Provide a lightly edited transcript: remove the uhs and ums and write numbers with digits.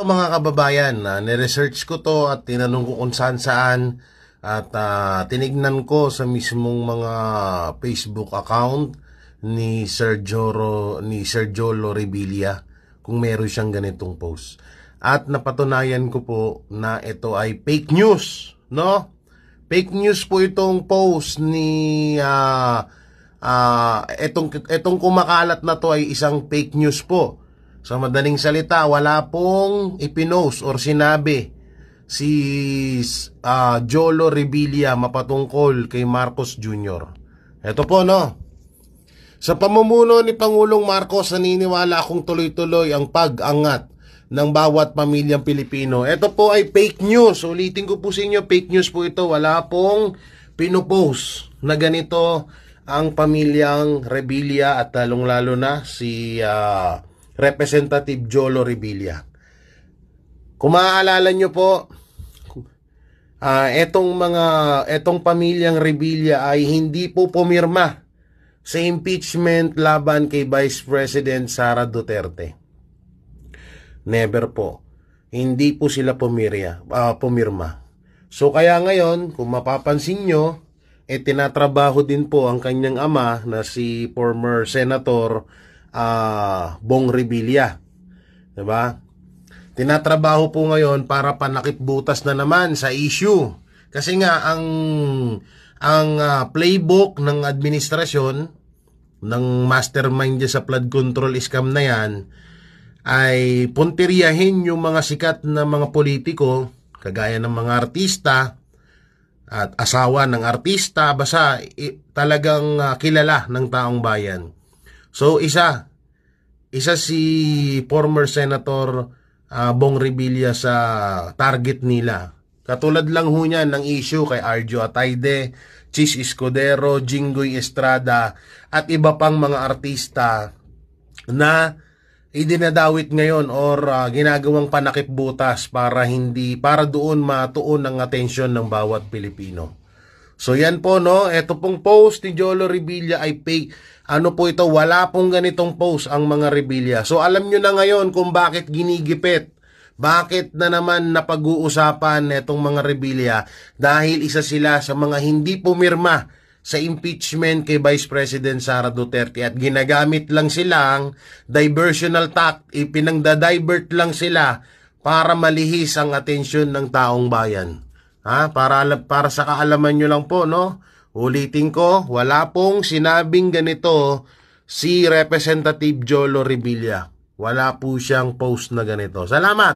Mga kababayan, niresearch ko to at tinanong ko kung saan at tinignan ko sa mismong mga Facebook account ni Sir Jolo Revilla kung meron siyang ganitong post. At napatunayan ko po na ito ay fake news, no? Fake news po itong post ni etong kumakalat na to ay isang fake news po. Sa madaling salita, wala pong ipinost or sinabi si Jolo Revilla mapatungkol kay Marcos Jr. Ito po, no? Sa pamumuno ni Pangulong Marcos, naniniwala akong tuloy-tuloy ang pag-angat ng bawat pamilyang Pilipino. Ito po ay fake news. Ulitin ko po sa inyo, fake news po ito. Wala pong pinopost na ganito ang pamilyang Revilla at lalong-lalo na si Representative Jolo Revilla. Kung maaalala nyo po, etong pamilyang Revilla ay hindi po pumirma sa impeachment laban kay Vice President Sara Duterte. Never po. Hindi po sila pumirma. So kaya ngayon, kung mapapansin nyo, tinatrabaho din po ang kanyang ama na si former Senator Bong Revilla. Diba? Tinatrabaho po ngayon para panakipbutas na naman sa issue. Kasi nga ang playbook ng administrasyon ng mastermind dyan sa flood control scam na yan ay puntiryahin yung mga sikat na mga politiko kagaya ng mga artista at asawa ng artista, basta talagang kilala ng taong bayan. So isa si former Senator Bong Revilla sa target nila. Katulad lang ho niyan ng issue kay Arjo Atayde, Chis Escudero, Jinggoy Estrada at iba pang mga artista na idinadawit ngayon or ginagawang panakipbutas para doon matuon ang atensyon ng bawat Pilipino. So yan po, no, ito pong post ni Jolo Revilla ay fake. Ano po ito, wala pong ganitong post ang mga Revilla. So alam nyo na ngayon kung bakit ginigipit. Bakit na naman napag-uusapan netong mga Revilla? Dahil isa sila sa mga hindi pumirma sa impeachment kay Vice President Sara Duterte at ginagamit lang silang diversional tact, ipinangda-divert lang sila para malihis ang atensyon ng taong bayan. Para sa kaalaman nyo lang po, no? Ulitin ko, wala pong sinabing ganito si Representative Jolo Revilla. Wala po siyang post na ganito. Salamat!